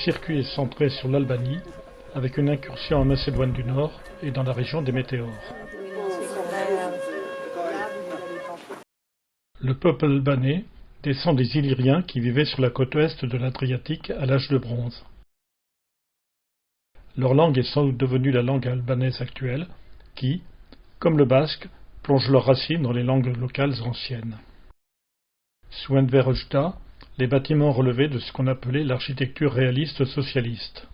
circuit est centré sur l'Albanie, avec une incursion en Macédoine du Nord et dans la région des Météores. Le peuple albanais descend des Illyriens qui vivaient sur la côte ouest de l'Adriatique à l'âge de bronze. Leur langue est sans doute devenue la langue albanaise actuelle, qui, comme le basque, plonge leurs racines dans les langues locales anciennes. Sous Enver Hoxha, les bâtiments relevaient de ce qu'on appelait l'architecture réaliste socialiste.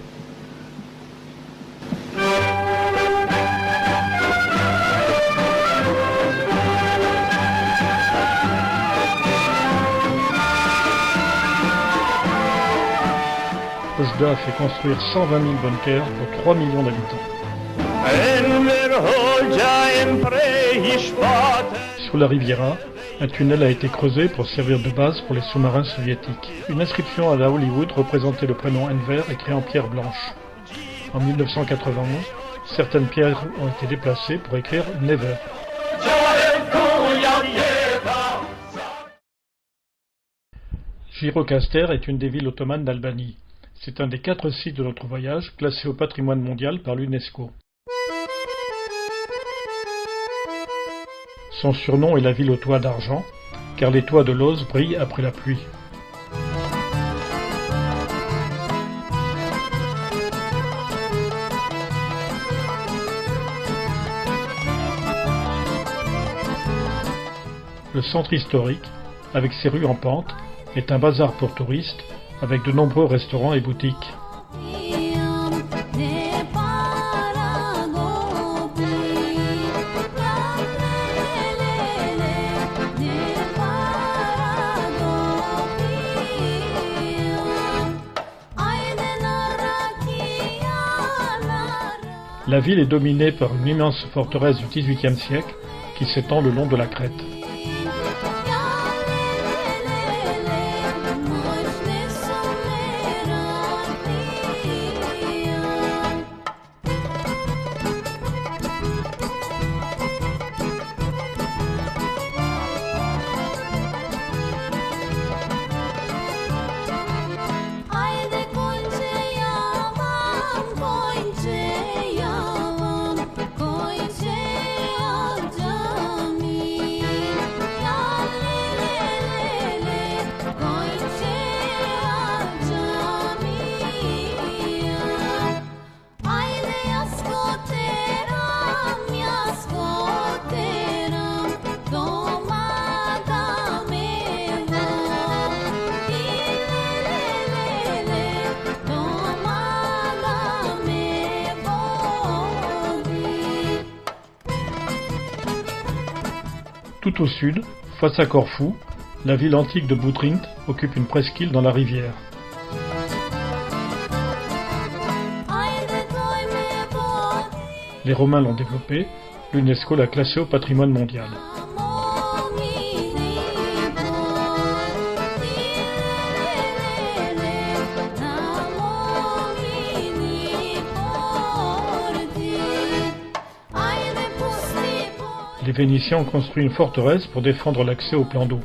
Hoxha a fait construire 120 000 bunkers pour 3 millions d'habitants. Sous la Riviera, un tunnel a été creusé pour servir de base pour les sous-marins soviétiques. Une inscription à la Hollywood représentait le prénom Enver écrit en pierre blanche. En 1991, certaines pierres ont été déplacées pour écrire Never. Gjirokastër est une des villes ottomanes d'Albanie. C'est un des 4 sites de notre voyage classés au patrimoine mondial par l'UNESCO. Son surnom est la ville aux toits d'argent, car les toits de Lóz brillent après la pluie. Le centre historique, avec ses rues en pente, est un bazar pour touristes, avec de nombreux restaurants et boutiques. La ville est dominée par une immense forteresse du XVIIIe siècle qui s'étend le long de la crête. Tout au sud, face à Corfou, la ville antique de Butrint occupe une presqu'île dans la rivière. Les Romains l'ont développée, l'UNESCO l'a classée au patrimoine mondial. Les Vénitiens ont construit une forteresse pour défendre l'accès au plan d'eau.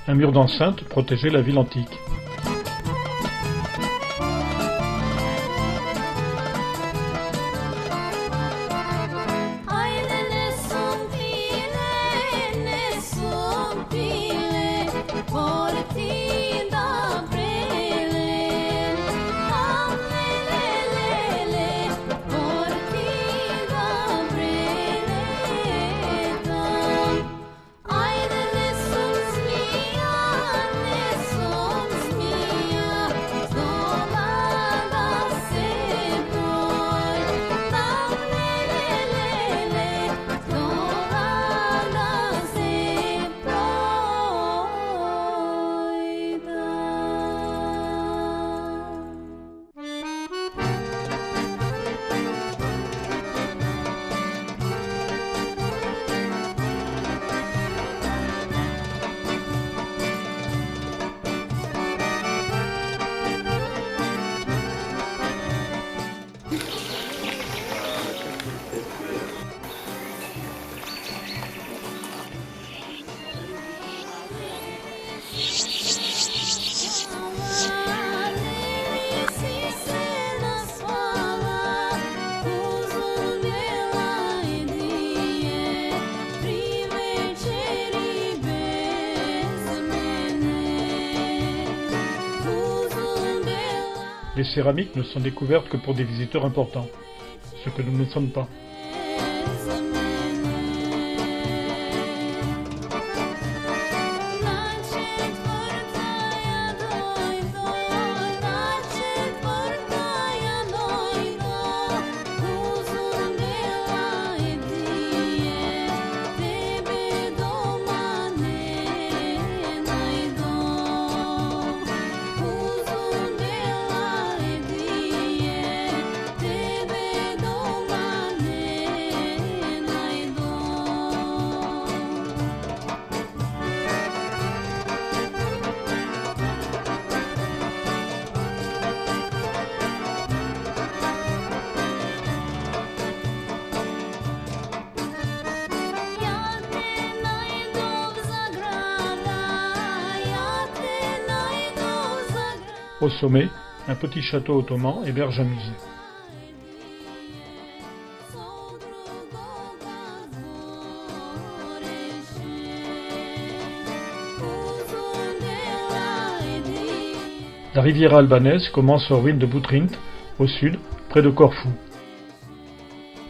Un mur d'enceinte protégeait la ville antique. Les céramiques ne sont découvertes que pour des visiteurs importants, ce que nous ne sommes pas. Au sommet, un petit château ottoman héberge un musée. La Riviera albanaise commence aux ruines de Butrint, au sud, près de Corfou.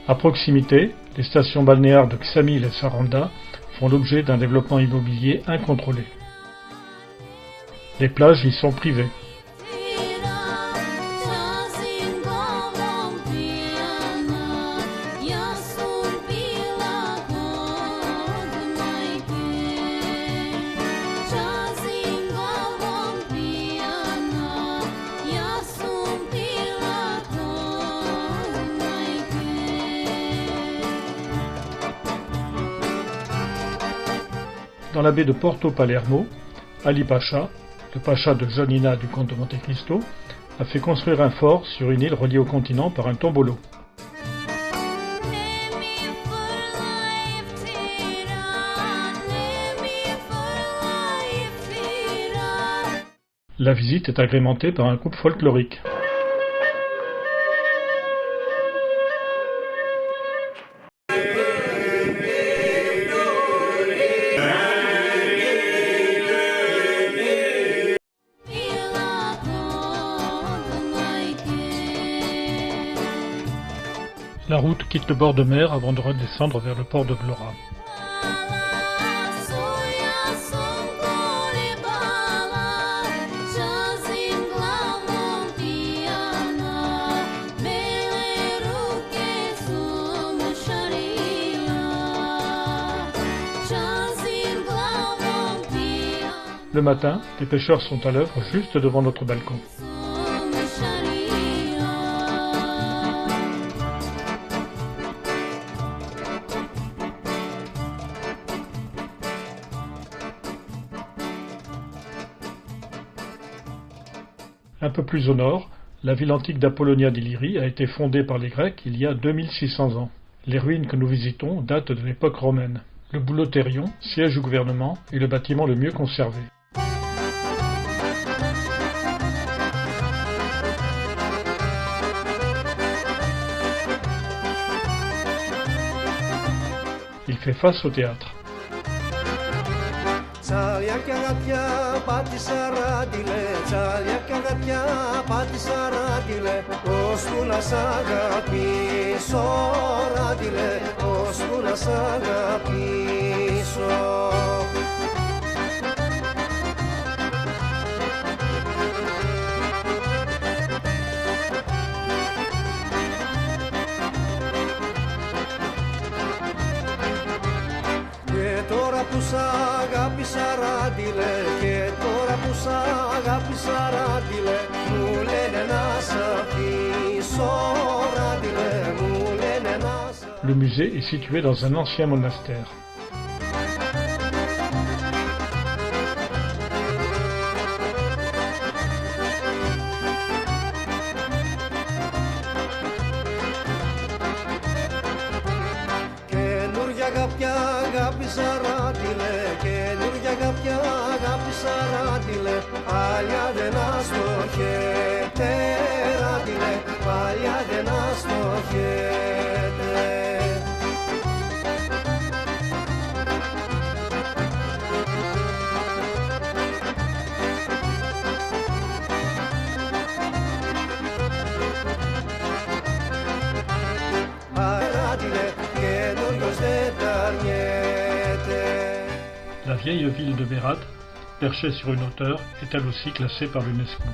À proximité, les stations balnéaires de Ksamil et Saranda font l'objet d'un développement immobilier incontrôlé. Les plages y sont privées. Dans la baie de Porto Palermo, Ali Pacha, le pacha de Janina du comte de Monte Cristo, a fait construire un fort sur une île reliée au continent par un tombolo. La visite est agrémentée par un groupe folklorique. La route quitte le bord de mer avant de redescendre vers le port de Vlora. Le matin, les pêcheurs sont à l'œuvre juste devant notre balcon. Un peu plus au nord, la ville antique d'Apollonia d'Illyrie a été fondée par les Grecs il y a 2600 ans. Les ruines que nous visitons datent de l'époque romaine. Le Boulotérion, siège du gouvernement, est le bâtiment le mieux conservé. Il fait face au théâtre. Τσάλια και αγατιά πάτησα ράντιλε, τσάλια και αγατιά πάτησα ράντιλε, ώσπου να σ' αγαπήσω ράντιλε, ώσπου να σ' αγαπήσω. Που σ' αγάπησα ράντιλε, και τώρα που σ' αγάπησα ράντιλε, μου λένε να σ' αφήσω ράντιλε, μου λένε να σ' αφήσω. Le musée est situé dans un ancien monastère. Καινούρια αγαπιά αγάπησα ράντιλε, καινούρια αγαπιά αγάπησα ράντιλε, παλιά δεν αστοχέται ράντιλε, παλιά δεν αστοχέται. dile, καινούριος δεν τα αρνιέται. La vieille ville de Berat, perchée sur une hauteur, est elle aussi classée par l'UNESCO.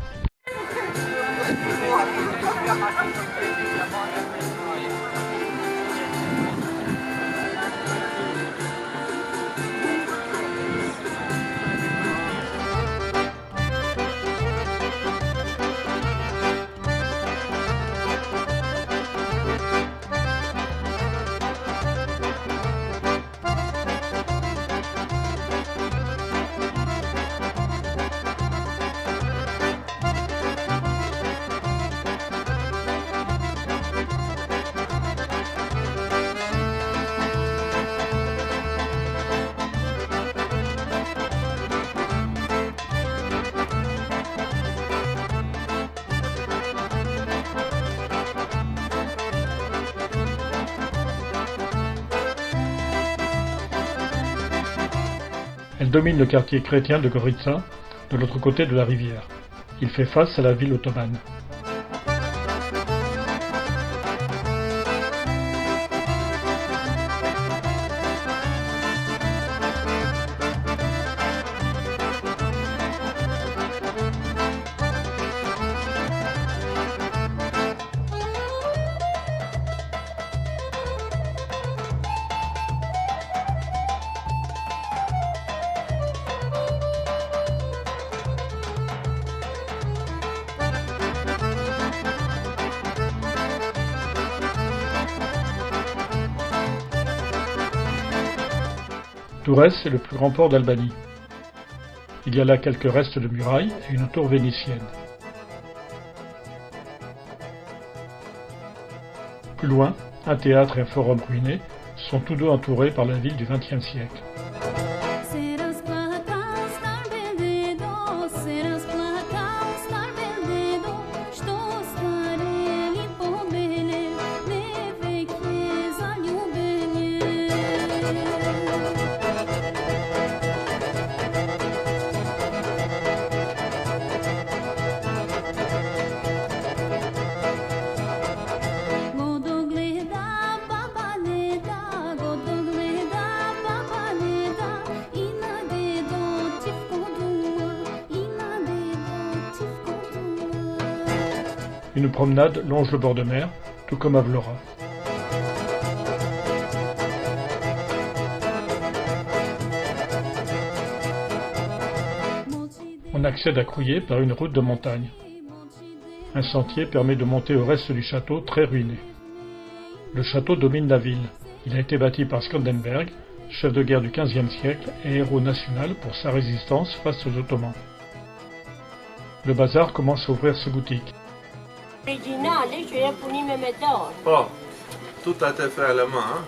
Elle domine le quartier chrétien de Gorica, de l'autre côté de la rivière. Il fait face à la ville ottomane. Tourès est le plus grand port d'Albanie. Il y a là quelques restes de murailles et une tour vénitienne. Plus loin, un théâtre et un forum ruinés sont tous deux entourés par la ville du XXe siècle. Une promenade longe le bord de mer, tout comme à Vlora. On accède à Crouillé par une route de montagne. Un sentier permet de monter au reste du château très ruiné. Le château domine la ville. Il a été bâti par Skanderbeg, chef de guerre du XVe siècle et héros national pour sa résistance face aux Ottomans. Le bazar commence à ouvrir ses boutiques. Originale, je l'ai puni me méthode. Oh, tout a été fait à la main, hein?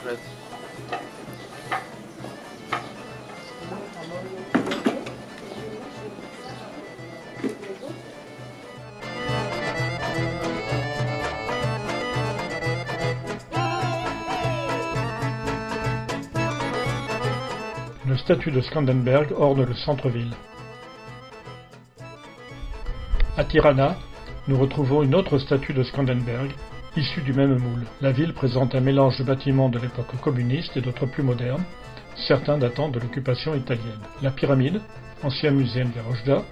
Une statue de Skanderbeg orne le centre-ville. À Tirana, nous retrouvons une autre statue de Skanderbeg, issue du même moule. La ville présente un mélange de bâtiments de l'époque communiste et d'autres plus modernes, certains datant de l'occupation italienne. La pyramide, ancien musée Enver Hoxha,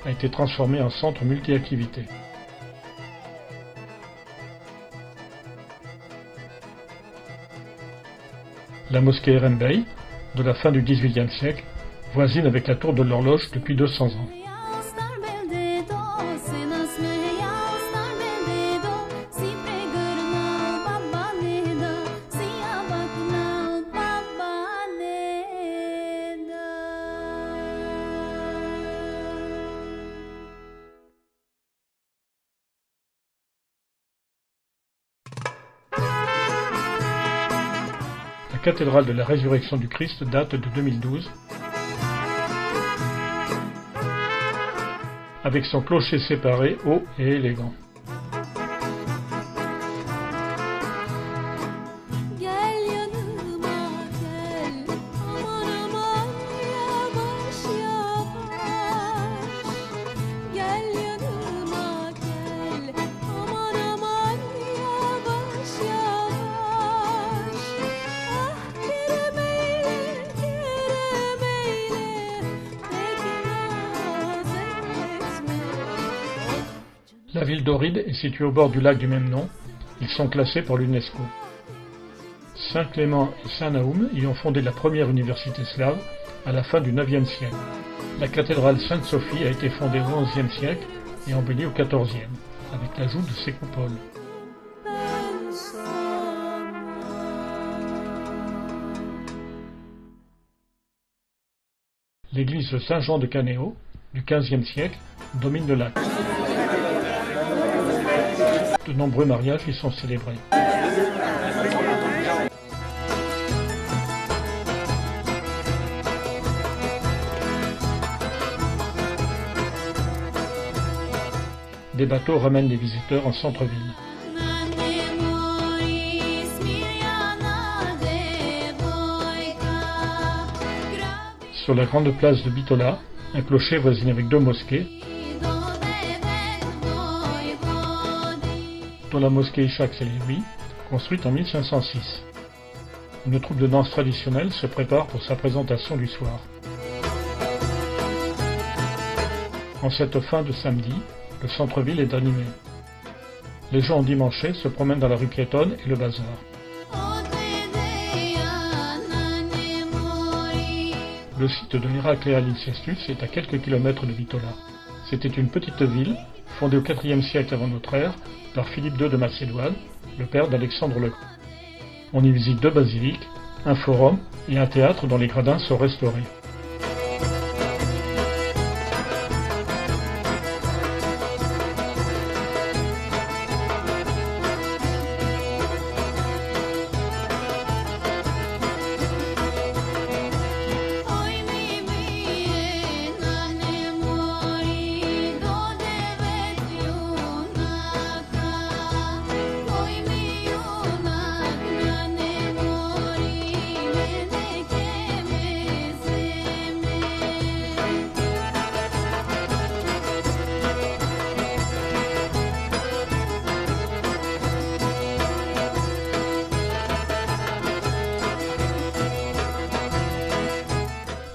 a été transformée en centre multi-activités. La mosquée Erenbey, de la fin du XVIIIe siècle, voisine avec la tour de l'horloge depuis 200 ans. La cathédrale de la Résurrection du Christ date de 2012, avec son clocher séparé, haut et élégant. La ville d'Ohrid est située au bord du lac du même nom. Ils sont classés pour l'UNESCO. Saint Clément et Saint Naoum y ont fondé la première université slave à la fin du IXe siècle. La cathédrale Sainte-Sophie a été fondée au XIe siècle et embellie au XIVe, avec l'ajout de ses coupoles. L'église de Saint-Jean de Canéo, du XVe siècle, domine le lac. De nombreux mariages y sont célébrés. Des bateaux ramènent les visiteurs en centre-ville. Sur la grande place de Bitola, un clocher voisine avec 2 mosquées, dont la mosquée Ishaq Selewi, construite en 1506. Une troupe de danse traditionnelle se prépare pour sa présentation du soir. En cette fin de samedi, le centre-ville est animé. Les gens endimanchés se promènent dans la rue piétonne et le bazar. Le site de l'Irak et Al-Incestus est à quelques kilomètres de Bitola. C'était une petite ville, fondée au IVe siècle avant notre ère, par Philippe II de Macédoine, le père d'Alexandre le Grand. On y visite 2 basiliques, un forum et un théâtre dont les gradins sont restaurés.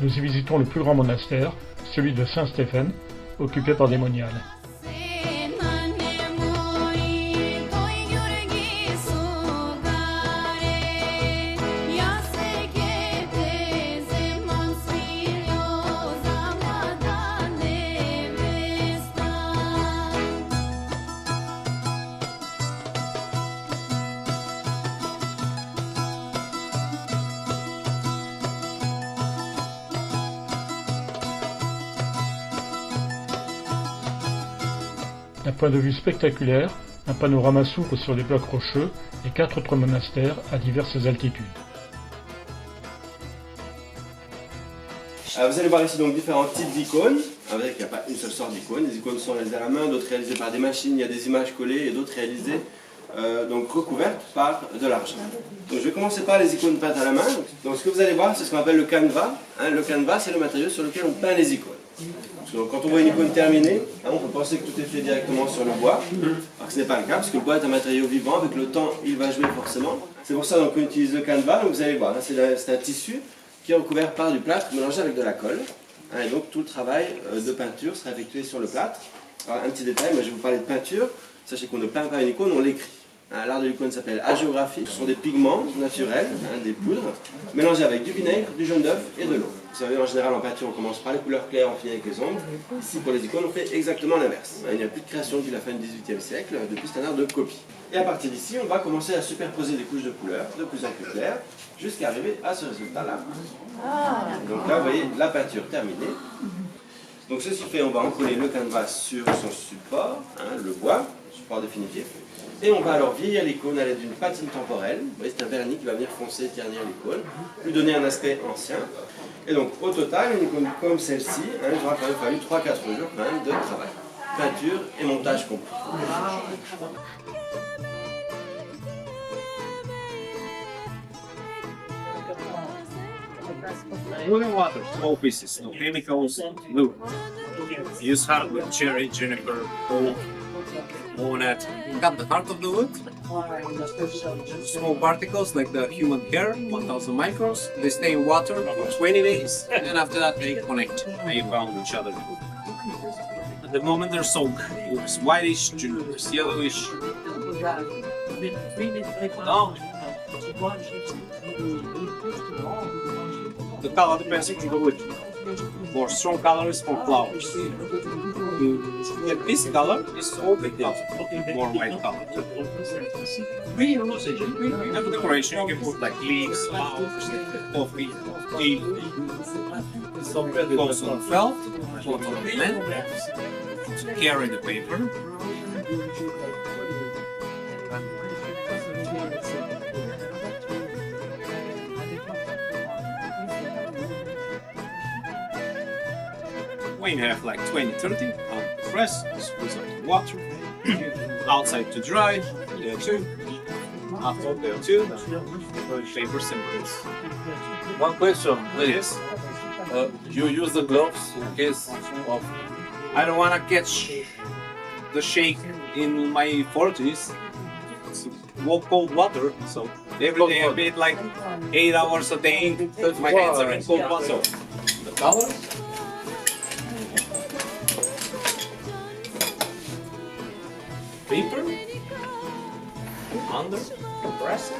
Nous y visitons le plus grand monastère, celui de Saint-Stéphane, occupé par des moniales. D'un point de vue spectaculaire, un panorama s'ouvre sur les blocs rocheux et 4 autres monastères à diverses altitudes. Vous allez voir ici donc différents types d'icônes, avec il n'y a pas une seule sorte d'icône. Les icônes sont réalisées à la main, d'autres réalisées par des machines, il y a des images collées et d'autres réalisées donc recouvertes par de l'argent. Donc je vais commencer par les icônes peintes à la main. Donc ce que vous allez voir, c'est ce qu'on appelle le canevas. Le canevas, c'est le matériau sur lequel on peint les icônes. Donc, quand on voit une icône terminée, on peut penser que tout est fait directement sur le bois, alors que ce n'est pas le cas, parce que le bois est un matériau vivant, avec le temps il va jouer forcément. C'est pour ça qu'on utilise le canevas. Donc vous allez voir, c'est un tissu qui est recouvert par du plâtre mélangé avec de la colle. Et donc tout le travail de peinture sera effectué sur le plâtre. Alors un petit détail, moi je vais vous parler de peinture. Sachez qu'on ne peint pas une icône, on l'écrit. L'art de l'icône s'appelle hagiographie. Ce sont des pigments naturels, des poudres, mélangés avec du vinaigre, du jaune d'œuf et de l'eau. Vous savez, en général en peinture on commence par les couleurs claires, on finit avec les ombres. Ici pour les icônes on fait exactement l'inverse. Il n'y a plus de création depuis la fin du XVIIIe siècle, depuis c'est un art de copie. Et à partir d'ici on va commencer à superposer des couches de couleurs, de plus en plus claires, jusqu'à arriver à ce résultat-là. Donc là vous voyez la peinture terminée. Donc ceci fait, on va encoller le canevas sur son support, le bois, support définitif. Et on va alors vieillir l'icône à l'aide d'une patine temporelle. Vous voyez, c'est un vernis qui va venir foncer, ternir l'icône, lui donner un aspect ancien. Et donc au total, une icône comme celle-ci, il aura quand même fallu 3-4 jours quand même de travail. Peinture et montage compris. Boiling water, small pieces, no chemicals, no. Use hardwood, cherry, juniper, oak, walnut. Cut the heart of the wood. Small particles like the human hair, 1000 microns. They stay in water for 20 days, and after that they connect. They bound each other. the moment they're soaked, it's whitish to it's yellowish. Now, the color depends on the wood. For strong colors, for flowers. Yeah, this color is all the more white color. And for decoration, you can put like leaves, flowers, coffee, tea. Goes on felt, goes on linen, to carry the paper. When you have like 20-30 on the press, squeeze out the water, outside to dry, there too, after there too, paper symbols. One question, please. Yes, You use the gloves in case of... I don't want to catch the shake in my 40s. It's cold water, so every day I bathe like 8 hours a day. My hands are in cold water. The colors? Paper, under, compress it.